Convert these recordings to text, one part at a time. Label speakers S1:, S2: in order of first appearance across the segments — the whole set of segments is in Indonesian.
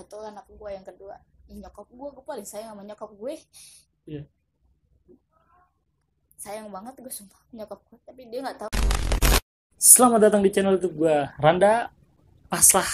S1: satu anak gue yang kedua nyokap gue paling sayang sama nyokap gue.
S2: Iya.
S1: Sayang banget gue sumpah nyokap gue, tapi dia nggak tahu.
S2: Selamat datang di channel YouTube gue, Randa Paslah.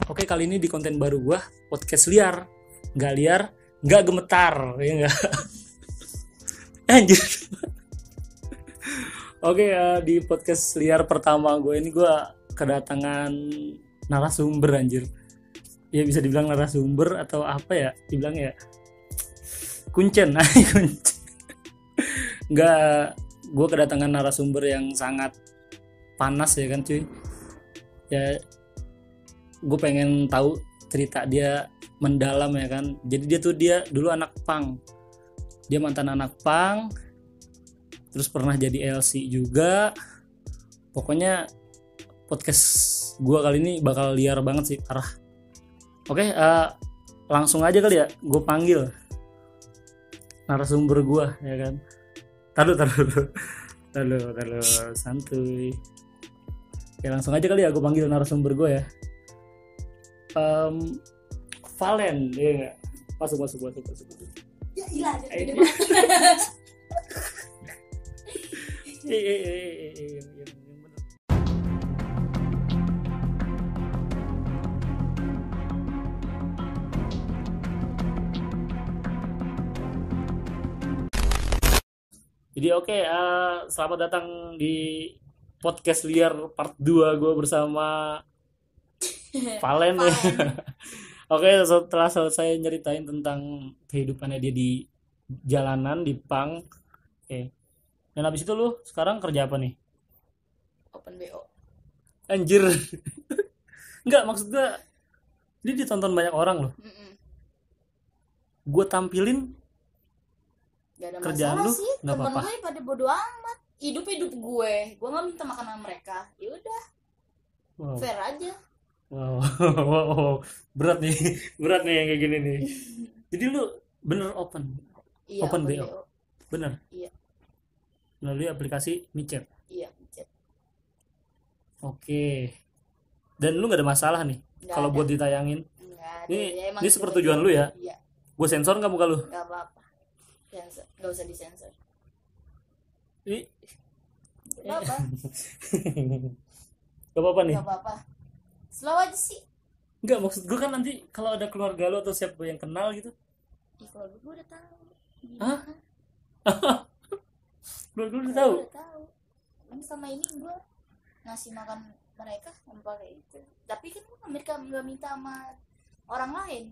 S2: Oke, kali ini di konten baru gue, podcast liar. Nggak liar, nggak gemetar, ya nggak? Anjir. Oke, di podcast liar pertama gue ini gue kedatangan narasumber, anjir. Ya bisa dibilang narasumber atau apa ya? Dibilang ya kuncen. Nggak, gue kedatangan narasumber yang sangat panas ya kan cuy. Ya gue pengen tahu cerita dia mendalam ya kan. Jadi dia dulu anak punk. Dia mantan anak punk, terus pernah jadi LC juga. Pokoknya podcast gue kali ini bakal liar banget sih, parah. Oke, langsung aja kali ya gue panggil narasumber gue ya kan. Taruh santuy. Ya langsung aja kali ya gue panggil narasumber gue ya. Valen, ya nggak? Masuk.
S1: Ya ilah, jadi
S2: Jadi oke, selamat datang di podcast liar part 2 gue bersama Valen. Oke, setelah selesai nyeritain tentang kehidupannya dia di jalanan, di punk. Oke. Dan habis itu lu sekarang kerja apa nih?
S1: open BO.
S2: Anjir. Enggak, maksud gue dia ditonton banyak orang loh. Gue tampilin
S1: Gak ada
S2: kerjaan
S1: masalah
S2: lu,
S1: sih,
S2: nggak
S1: temen
S2: apa-apa.
S1: gue pada bodo amat. Hidup gue nggak minta makanan mereka. Ya udah,
S2: Wow.
S1: fair aja.
S2: Wow. Berat nih yang kayak gini nih. Jadi lu bener open
S1: Iya,
S2: Open
S1: open
S2: BO.
S1: BO.
S2: Bener
S1: Iya,
S2: melalui aplikasi micet.
S1: iya, chat.
S2: Oke. Dan lu nggak ada masalah nih
S1: Nggak
S2: kalau
S1: ada.
S2: buat ditayangin.
S1: Nggak ada.
S2: Ini
S1: Ya, emang
S2: ini
S1: itu
S2: sepertujuan
S1: aja.
S2: lu ya.
S1: Iya,
S2: Gue sensor nggak muka lu?
S1: nggak apa-apa. Sensor, nggak usah disensor.
S2: Ini
S1: Nggak apa,
S2: gak apa-apa nih.
S1: nggak apa-apa. Slow aja sih.
S2: Nggak, maksud gue kan nanti kalau ada keluarga lu atau siapa yang kenal gitu.
S1: Ih, kalau gue udah tahu.
S2: Hah?
S1: Gimana?
S2: Keluarga lu udah
S1: Kalau
S2: tahu.
S1: udah tahu. Kan sama ini gue ngasih makan mereka tanpa kayak itu. Tapi kan mereka nggak minta sama orang lain.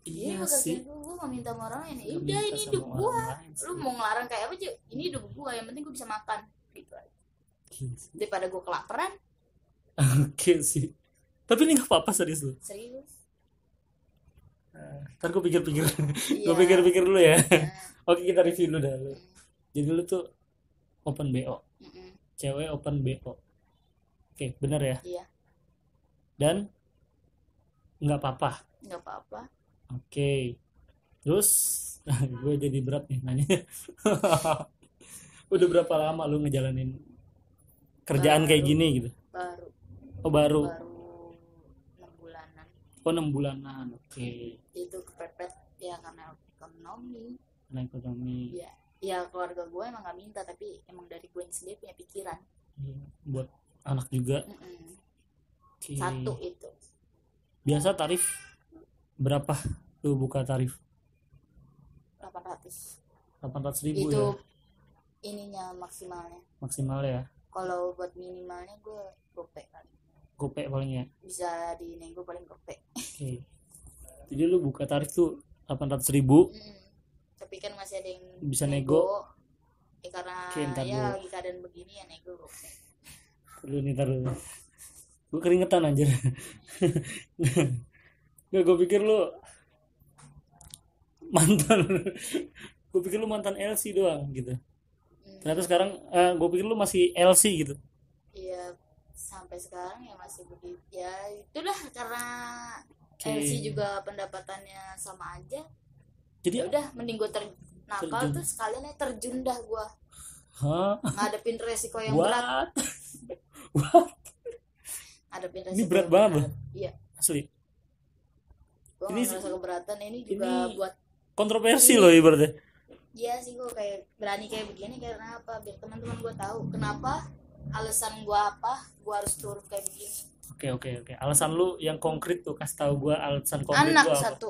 S2: Iya
S1: Iya
S2: sih.
S1: gue gak minta sama orang lain.
S2: Nggak
S1: Udah,
S2: minta
S1: ini
S2: sama
S1: hidup
S2: orang
S1: gue.
S2: lain sih.
S1: Lu mau ngelarang kayak apa aja, ini hidup gue. Yang penting gue bisa makan gitu aja. Daripada gue kelaparan.
S2: Oke sih. Tapi ini nggak apa-apa, serius lu.
S1: Serius.
S2: Ntar gue pikir-pikir.
S1: Iya.
S2: Gue pikir-pikir dulu ya.
S1: Nah,
S2: Oke, kita review dulu dah lu. Jadi lu tuh open BO.
S1: mm-mm.
S2: Cewek open BO. Oke, bener ya.
S1: Iya,
S2: Dan nggak apa-apa.
S1: nggak apa-apa.
S2: Oke. Terus gue jadi berat nih nanya. Udah berapa lama lu ngejalanin kerjaan kayak
S1: Baru.
S2: gini gitu?
S1: Baru
S2: Baru
S1: 6 bulanan.
S2: 6 bulanan. Oke.
S1: Itu kepepet ya karena ekonomi.
S2: Nah, ekonomi.
S1: Ya, ya keluarga gue emang gak minta, tapi emang dari gue sendiri punya pikiran.
S2: Iya, buat anak juga.
S1: Mm-mm.
S2: Oke.
S1: Satu itu
S2: Biasa tarif berapa lu buka tarif?
S1: 800.
S2: 800.000
S1: Itu
S2: ya
S1: ininya maksimalnya.
S2: maksimal ya.
S1: Kalau buat minimalnya gue gopek kali.
S2: Gopek paling ya.
S1: Bisa dinego paling gopek.
S2: Oke. Jadi lu buka tarif tuh 800.000.
S1: Tapi kan masih ada yang
S2: Bisa nego.
S1: Karena
S2: Oke, ntar
S1: ya
S2: dulu.
S1: lagi keadaan begini ya nego gopek.
S2: Taruh. Gue keringetan anjir. Nggak, gue pikir lu mantan LC doang gitu. Ternyata sekarang gue pikir lu masih LC gitu.
S1: Iya, sampai sekarang ya masih begitu. Ya itulah karena
S2: Oke.
S1: LC juga pendapatannya sama aja.
S2: Jadi
S1: udah mending gue nakal
S2: terjun.
S1: tuh sekalian aja terjun dah gue
S2: hah,
S1: ngadepin resiko yang berat.
S2: what
S1: Ngadepin
S2: ini
S1: resiko
S2: berat
S1: yang
S2: banget loh
S1: Iya,
S2: asli.
S1: gue
S2: Ini
S1: nggak ngerasa keberatan. Ini juga
S2: ini
S1: buat
S2: kontroversi loh ibaratnya.
S1: iya sih, gue kayak berani kayak begini karena apa, biar teman-teman gue tahu kenapa, alasan gue apa gue harus turun kayak begini.
S2: Oke, alasan lu yang konkret tuh, kasih tahu gua alasan konkret
S1: Anak
S2: gua apa.
S1: satu,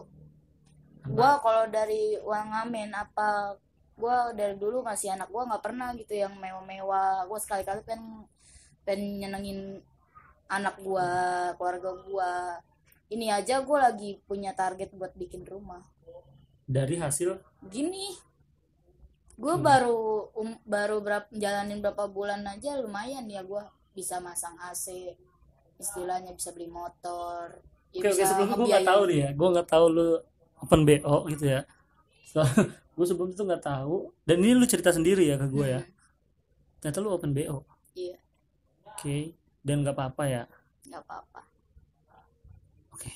S1: gue kalau dari uang ngamen apa, gue dari dulu ngasih anak gue nggak pernah gitu yang mewah-mewah. Gue sekali-kali pengen nyenengin anak gue, keluarga gue. Ini aja gue lagi punya target buat bikin rumah.
S2: Dari hasil
S1: Gini, gue baru jalanin berapa bulan aja lumayan ya, gue bisa masang AC, istilahnya bisa beli motor. Ya
S2: oke,
S1: bisa
S2: sebelum itu gue nggak
S1: ngebiayain.
S2: tahu nih ya, gue nggak tahu lu open BO gitu ya. Gue sebelum itu nggak tahu, dan ini lu cerita sendiri ya ke gue ya, ternyata lu open BO.
S1: Iya,
S2: Oke, dan nggak apa-apa ya.
S1: nggak apa-apa.
S2: Oke.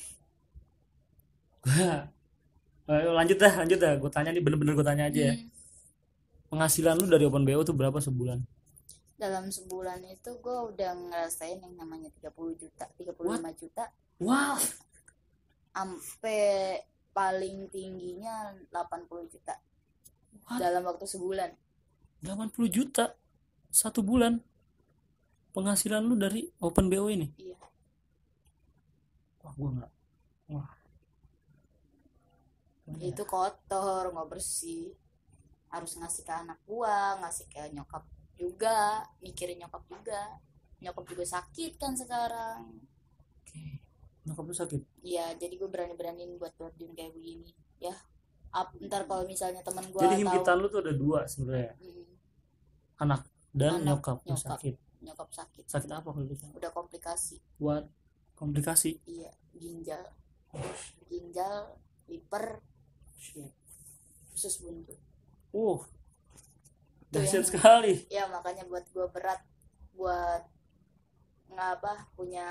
S2: Lanjut dah, gue tanya nih, bener-bener gue tanya aja ya. Penghasilan lu dari open BO tuh berapa sebulan?
S1: Dalam sebulan itu gue udah ngerasain yang namanya 30 juta, 35 juta,
S2: Wow,
S1: sampai paling tingginya 80 juta
S2: What?
S1: dalam waktu sebulan.
S2: 80 juta satu bulan penghasilan lu dari open BO ini?
S1: Iya,
S2: Wah, gue nggak. Wah,
S1: itu kotor, nggak bersih. Harus ngasih ke anak gua, ngasih ke nyokap juga, mikirin nyokap juga. Nyokap juga sakit kan sekarang.
S2: oke. Nyokap lu sakit?
S1: Iya, jadi gue berani-beraniin buat terjun kayak begini ya. Ntar kalau misalnya teman gue
S2: Jadi
S1: tahu,
S2: himpitan lu tuh ada dua sebenarnya, anak dan
S1: Anak,
S2: nyokap lu
S1: nyokap.
S2: sakit.
S1: nyokap sakit,
S2: Sakit apa kalau gitu?
S1: udah komplikasi.
S2: Buat komplikasi.
S1: Iya, ginjal, liver, usus buntu.
S2: Dahsyat
S1: yang-
S2: sekali.
S1: Ya makanya buat gue berat buat punya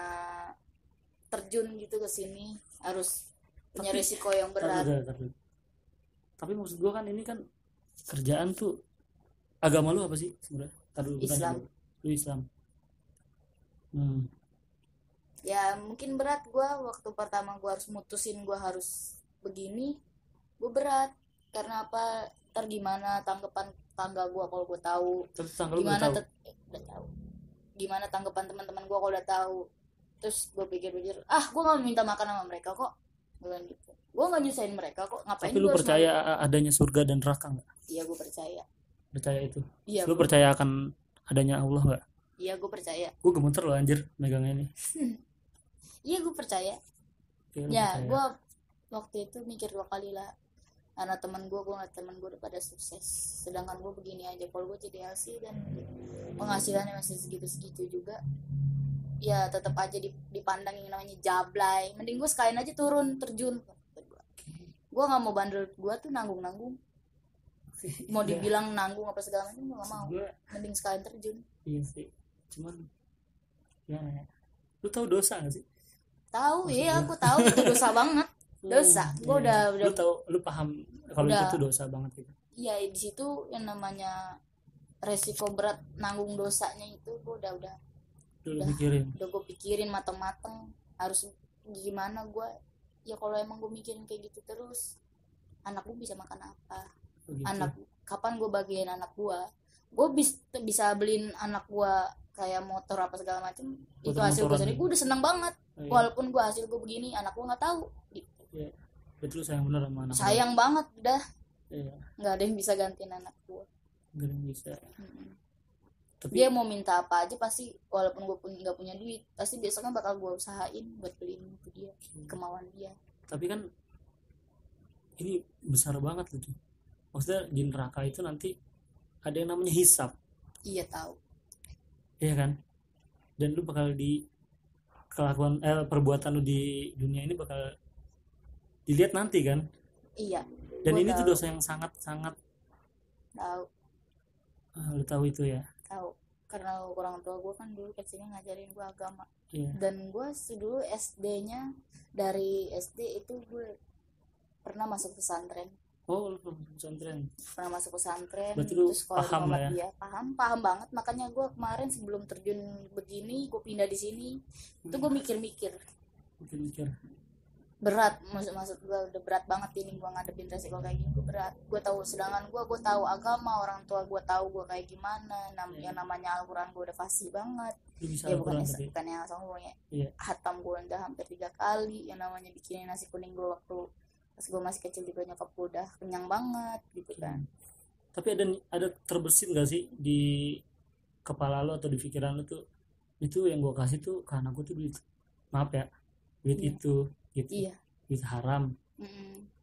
S1: terjun gitu ke sini, harus punya
S2: Tapi-
S1: risiko yang berat.
S2: Tar. Tapi maksud gua kan ini kan kerjaan tuh, agama lu apa sih sebenarnya? Tar dulu, gua tanya
S1: Islam.
S2: dulu. Lu Islam.
S1: Ya mungkin berat gue waktu pertama gue harus mutusin gue harus begini, gue berat karena apa, ntar gimana tanggapan tangga gue kalau gue tahu,
S2: Terus tanggal lu udah
S1: gimana
S2: tahu.
S1: udah tahu, gimana tanggapan teman-teman gue kalau udah tahu. Terus gue pikir-pikir, gue nggak minta makan sama mereka kok, gue bilang gitu. Gue nggak nyusahin mereka kok, ngapain
S2: Tapi lu
S1: gua harus
S2: percaya
S1: malu?
S2: adanya surga dan neraka nggak?
S1: Iya gue percaya.
S2: Percaya itu?
S1: Iya,
S2: Lu percaya akan adanya Allah nggak?
S1: iya gue percaya.
S2: Gue gemeter loh anjir megangnya ini.
S1: Iya gue percaya.
S2: Oke, lu
S1: Ya
S2: percaya.
S1: gue waktu itu mikir 2 kali lah, karena teman gue ngeliat teman gue udah pada sukses, sedangkan gue begini aja. Kalau gue jadi LC dan penghasilannya masih segitu-segitu juga, ya tetap aja dipandang yang namanya jablay. Mending gue sekalian aja turun terjun. Gue nggak mau bandel, gue tuh nanggung mau dibilang nanggung apa segala macam gue nggak mau.
S2: Gua,
S1: Mending sekalian terjun.
S2: iya sih, cuman ya, lu tahu dosa gak sih?
S1: Tahu
S2: Maksud
S1: ya,
S2: gua.
S1: aku tahu itu dosa banget. Dosa. Gua
S2: Iya.
S1: udah
S2: Lu tahu, lu paham kalau
S1: Udah.
S2: itu tuh dosa banget gitu.
S1: Iya, di situ yang namanya resiko berat nanggung dosanya itu gue udah
S2: Lu
S1: Udah.
S2: mikirin.
S1: gue pikirin mateng-mateng harus gimana gue. Ya kalau emang gue mikirin kayak gitu terus, anak gue bisa makan apa,
S2: Begitu.
S1: anak kapan gue bagian anak gue bisa beliin anak gue kayak motor apa segala macam. Itu hasil gue
S2: Motor-motoran
S1: sendiri,
S2: gitu.
S1: gue udah seneng banget.
S2: Iya.
S1: Walaupun gue hasil gue begini, anak gue nggak tahu gitu.
S2: Betul, sayang bener sama anak.
S1: Sayang banget udah,
S2: Iya,
S1: nggak ada yang bisa gantiin anak gue.
S2: gak ada yang bisa. Tapi
S1: Dia mau minta apa aja pasti, walaupun gue nggak punya duit, pasti besoknya bakal gue usahain buat beliin itu dia, kemauan dia.
S2: tapi kan ini besar banget gitu. Maksudnya di neraka itu nanti ada yang namanya hisab,
S1: Iya tahu.
S2: iya kan? Dan lu bakal di kelakuan perbuatan lu di dunia ini bakal dilihat nanti kan?
S1: Iya
S2: Dan
S1: Gua
S2: ini tuh
S1: tahu.
S2: dosa yang sangat
S1: tahu
S2: lu tahu itu ya?
S1: tahu karena orang tua gue kan dulu kecilnya ngajarin gue agama.
S2: Iya.
S1: Dan gue dulu SD-nya dari SD itu gue pernah masuk pesantren.
S2: Oh, lu pernah pesantren.
S1: pernah masuk pesantren.
S2: Berarti lu
S1: Terus sekolah di
S2: paham lah ya.
S1: Muhammadiyah, paham banget. Makanya gue kemarin sebelum terjun begini gue pindah di sini itu gue mikir-mikir
S2: Mikir-mikir.
S1: berat, maksud gue udah berat banget ini gue ngadepin resiko kayak gini. Gue berat, gue tahu, sedangkan gue tahu agama, orang tua gue tahu gue kayak gimana, yang namanya Al-Quran gue udah fasih banget.
S2: Lu bisa
S1: Ya
S2: Al-Quran tapi.
S1: bukan yang sombong ya,
S2: Iya.
S1: hatam gue udah hampir 3 kali. Yang namanya bikinin nasi kuning gue waktu pas gue masih kecil juga, nyokap gue udah kenyang banget gitu kan.
S2: Tapi ada terbesit gak sih di kepala lo atau di pikiran lo tuh, itu yang gue kasih tuh karena gue tuh duit, maaf ya, duit
S1: Iya.
S2: itu gitu,
S1: Iya.
S2: duit haram.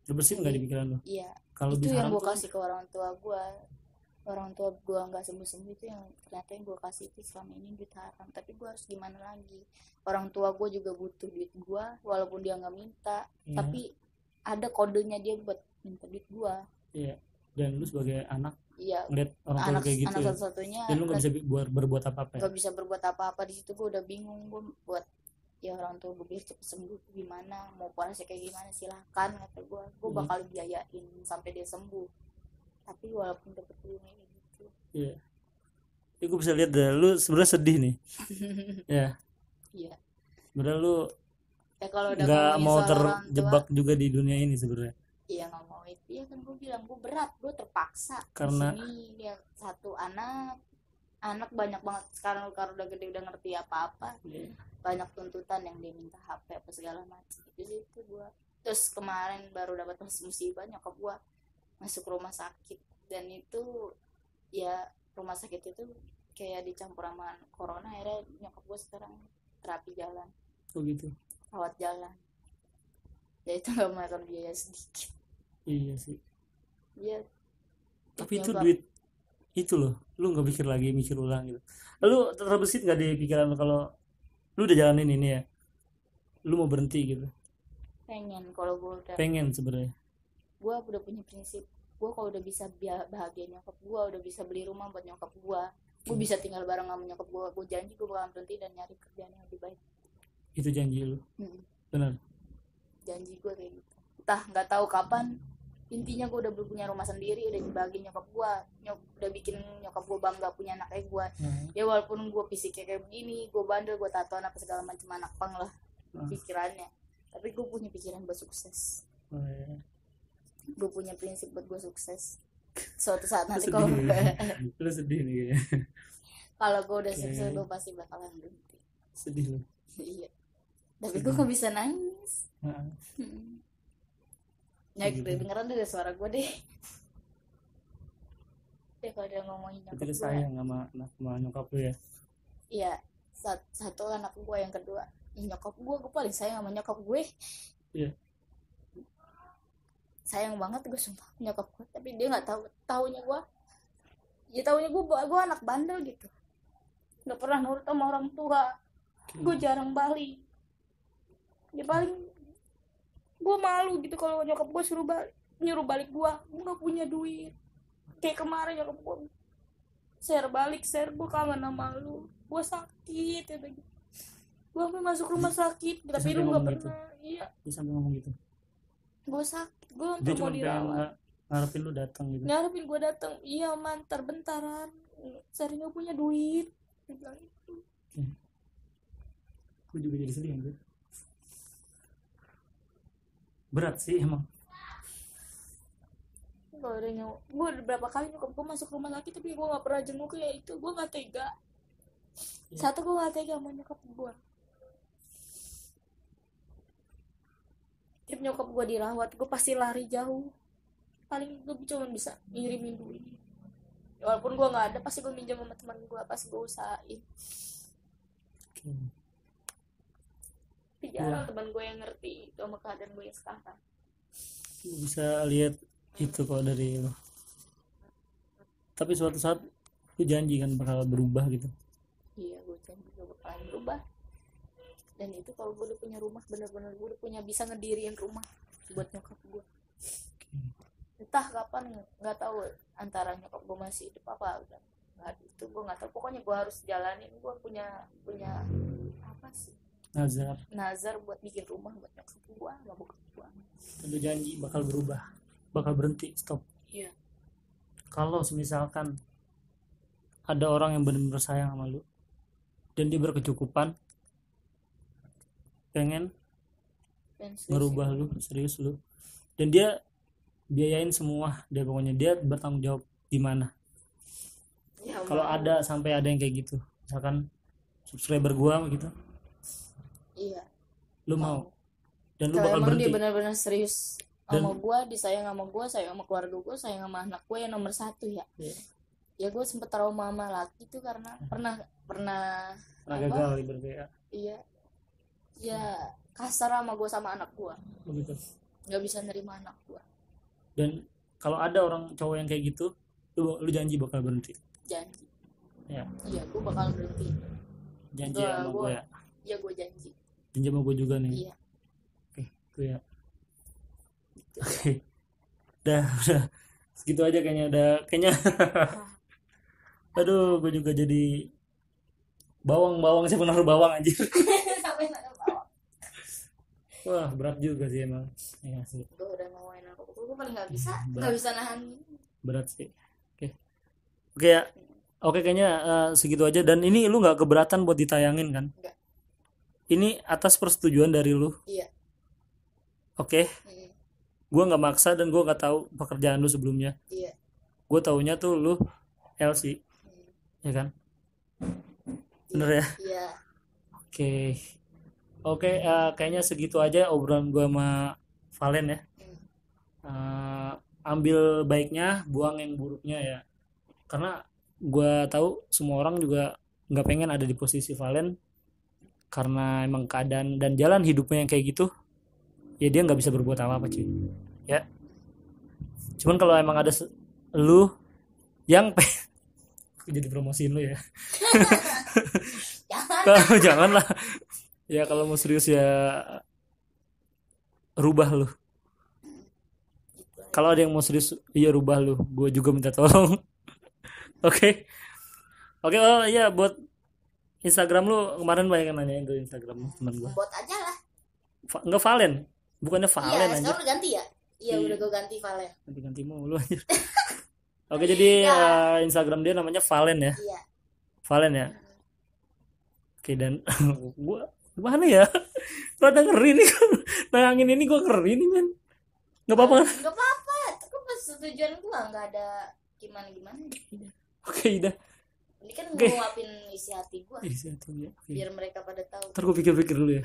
S2: Terbesit nggak di pikiran lo?
S1: Iya,
S2: Kalau
S1: itu
S2: duit
S1: yang
S2: haram
S1: gue
S2: tuh
S1: kasih ke orang tua gue. Orang tua gue nggak sembuh itu yang ternyata yang gue kasih itu selama ini duit haram. Tapi gue harus gimana lagi, orang tua gue juga butuh duit gue walaupun dia nggak minta.
S2: Iya.
S1: Tapi ada kodenya dia buat minta duit gue.
S2: Iya. Dan lu sebagai anak
S1: Iya,
S2: ngeliat orang tua lu kayak gitu
S1: anak
S2: ya,
S1: satu-satunya,
S2: dan lu nggak bisa berbuat apa-apa ya.
S1: nggak bisa berbuat apa-apa. Di situ gue udah bingung, gue buat ya orang tua gue biar cepet sembuh gimana, mau puasa kayak gimana silahkan kata gue bakal biayain sampai dia sembuh. Tapi walaupun dapet duitnya gitu.
S2: Iya. Ya, gue bisa lihat deh, lu sebenarnya sedih nih. Ya.
S1: Iya.
S2: Sebenarnya lu
S1: Ya kalau udah
S2: nggak
S1: ngomongin
S2: mau
S1: soal orang tua,
S2: terjebak juga di dunia ini sebenarnya.
S1: iya nggak mau itu. Iya kan gue bilang gue berat, gue terpaksa.
S2: Karena
S1: di sini dia satu anak banyak banget sekarang kalau udah gede udah ngerti apa-apa.
S2: Iya.
S1: Banyak tuntutan yang dia minta HP apa segala macam. Di situ gue. Terus kemarin baru dapat musibah, nyokap gue masuk rumah sakit, dan itu ya rumah sakit itu kayak dicampur sama corona. Akhirnya nyokap gue sekarang terapi jalan,
S2: Oh gitu.
S1: rawat jalan. Ya itu nggak makan biaya sedikit.
S2: Iya sih.
S1: Iya.
S2: Tapi itu
S1: Nyokap.
S2: duit itu loh, lu nggak mikir ulang gitu. Lalu terbesit nggak di pikiran lu kalau lu udah jalanin ini ya, lu mau berhenti gitu?
S1: Pengen, kalau gue udah,
S2: Pengen sebenarnya.
S1: gue udah punya prinsip. Gue kalau udah bisa bahagia nyokap gue, udah bisa beli rumah buat nyokap gue bisa tinggal bareng sama nyokap gue janji gue bakal berhenti dan nyari kerjaan yang lebih baik.
S2: Itu janji lu. Benar.
S1: Janji gue kayak gitu. Entah nggak tahu kapan. Intinya gue udah punya rumah sendiri, udah dibagi nyokap gue, udah bikin nyokap gue bangga punya anak kayak gue. Ya walaupun gue fisiknya kayak begini, gue bandel, gue tatoan apa segala macam, anak pang lah pikirannya. Tapi gue punya pikiran buat sukses.
S2: Oh, iya.
S1: Gue punya prinsip buat gue sukses. Suatu saat nanti
S2: Lu
S1: kalau
S2: sedih, lu sedih nih kayaknya.
S1: kalau gue udah sukses, gue pasti bakalan berhenti.
S2: Sedih lu.
S1: Iya. Tapi gue gak bisa nangis. Ya kedengeran dari suara gue deh. Ya kalau dia ngomongin nyokap
S2: Tapi lu
S1: gue.
S2: sayang sama nyokap lu ya.
S1: Iya. Satu anak gue, yang kedua nyokap gue paling sayang sama nyokap gue.
S2: Iya.
S1: Sayang banget gue sumpah nyokap gue, tapi dia nggak taunya gue. Ya taunya gue anak bandel gitu, nggak pernah nurut sama orang tua. Gue jarang balik. Ya paling gue malu gitu kalau nyokap gue nyuruh balik gue nggak punya duit. Kayak kemarin nyokap gue share gue kangen sama lu, gue sakit ya gitu. Gue sampai masuk rumah sakit tapi lu nggak pernah gitu. Iya,
S2: dia sampai ngomong gitu.
S1: Gue sakit, gue
S2: Dia
S1: mau
S2: cuma
S1: dirawat,
S2: ngarepin lu datang gitu.
S1: ngarepin gue datang. Iya mantar bentaran, sering gak punya duit. Dia bilang itu.
S2: Gue juga jadi sedih gitu. Berat sih emang.
S1: Kalau udah gue berapa kali nyokap gue masuk rumah sakit tapi gue nggak pernah jenguk, ya itu gue nggak tega. Satu, gue nggak tega sama nyokap gue. Tiap nyokap gue dirawat, gue pasti lari jauh. Paling gue cuma bisa ngirimin duit. Walaupun gue nggak ada, pasti gue minjem sama teman gue, pasti gue usahain. Tapi jarang teman gue yang ngerti sama keadaan gue yang sekarang.
S2: Gue bisa lihat itu kalau dari lo. Tapi suatu saat lu janji kan bakal berubah gitu.
S1: Iya, gue janji gue bakalan berubah. Dan itu kalau gue udah punya rumah, bener-bener gue udah punya bisa ngediriin rumah buat nyokap gue. Entah kapan, nggak tahu, antara nyokap gue masih hidup apa udah nggak, itu gue nggak tahu. Pokoknya gue harus jalanin. Gue punya apa sih,
S2: Nazar
S1: buat bikin rumah buat nyokap gue sama bokap gue.
S2: lu janji bakal berubah. bakal berhenti, stop.
S1: Iya.
S2: Kalau misalkan ada orang yang benar-benar sayang sama lu dan dia berkecukupan pengen ngerubah lu, serius lu, dan dia biayain semua, dia pokoknya dia bertanggung jawab di mana.
S1: Ya,
S2: Kalau ada sampai ada yang kayak gitu, misalkan subscriber gua gitu,
S1: iya.
S2: lu mau dan lu
S1: Kalau
S2: bakal
S1: emang dia
S2: berhenti.
S1: benar-benar serius
S2: Dan-
S1: sama gue, disayang sama gue, sayang sama keluarga gue, sayang sama anak gue yang nomor 1 ya.
S2: Iya.
S1: Ya gue sempet trauma sama laki itu karena pernah
S2: Pernah
S1: apa?
S2: gagal ibaratnya ya.
S1: Iya. Ya kasar sama gue sama anak gue.
S2: Begitu.
S1: Nggak bisa nerima anak gue.
S2: Dan kalau ada orang cowok yang kayak gitu, lu janji bakal berhenti.
S1: Janji.
S2: Ya,
S1: Iya, gue bakal berhenti.
S2: janji
S1: Gua-
S2: sama
S1: gua-
S2: gue ya.
S1: Iya, gue janji.
S2: Janji sama gue juga nih.
S1: Iya.
S2: Oke, itu ya. Oke. Udah. Segitu aja kayaknya. Aduh, gue juga jadi bawang sih, penaruh bawang anjir.
S1: Sampai nggak tahu.
S2: Wah, berat juga sih emang. Ya sih,
S1: Gue udah mau main apa? Gue paling nggak bisa
S2: Berat.
S1: nahan.
S2: berat sih. Oke ya. Oke, kayaknya segitu aja. Dan ini lu nggak keberatan buat ditayangin kan?
S1: Nggak.
S2: Ini atas persetujuan dari lu.
S1: Iya.
S2: Oke. Gue nggak maksa dan gue nggak tahu pekerjaan lu sebelumnya.
S1: Iya.
S2: Gue taunya tuh lu LC, ya kan? Bener ya?
S1: Iya.
S2: Oke, kayaknya segitu aja obrolan gue sama Valen ya. Ambil baiknya, buang yang buruknya ya. Karena gue tahu semua orang juga nggak pengen ada di posisi Valen, karena emang keadaan dan jalan hidupnya yang kayak gitu. Ya dia nggak bisa berbuat apa-apa cuy. Ya. Cuman kalau emang ada lu yang jadi promosiin lu ya.
S1: Jangan.
S2: Janganlah. Ya kalau mau serius ya rubah lu. Kalau ada yang mau serius, iya rubah lu. Gue juga minta tolong. Oke. Oke, oh iya, buat Instagram lu kemarin banyak yang nanyain tuh Instagram lu, teman gue.
S1: Bot aja lah.
S2: Enggak Valen. Bukannya
S1: Iya,
S2: Valen aja.
S1: sekarang udah ganti ya. Iya,
S2: Iya.
S1: udah gue ganti Valen.
S2: Ganti mulu aja. Oke, jadi Instagram dia namanya Valen ya.
S1: Iya.
S2: Valen ya. Oke, dan gua gimana ya? Rada ngeri nih. Nayangin ini gua ngeri nih, men. Enggak apa-apa kan?
S1: Gak apa-apa. Itu persetujuan gue nggak ada gimana.
S2: Oke, udah.
S1: Ini kan
S2: Oke.
S1: nguapin isi hati gue.
S2: Isi hati ya. Oke.
S1: Biar mereka pada tahu.
S2: Ntar gue pikir-pikir dulu ya.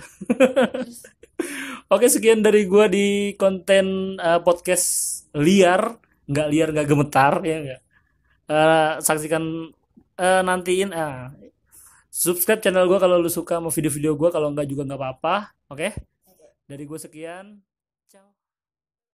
S2: Oke, sekian dari gue di konten podcast liar, nggak gemetar ya nggak. Saksikan, nantiin, subscribe channel gue kalau lu suka sama video-video gue, kalau nggak juga nggak apa-apa. Oke, dari gue sekian.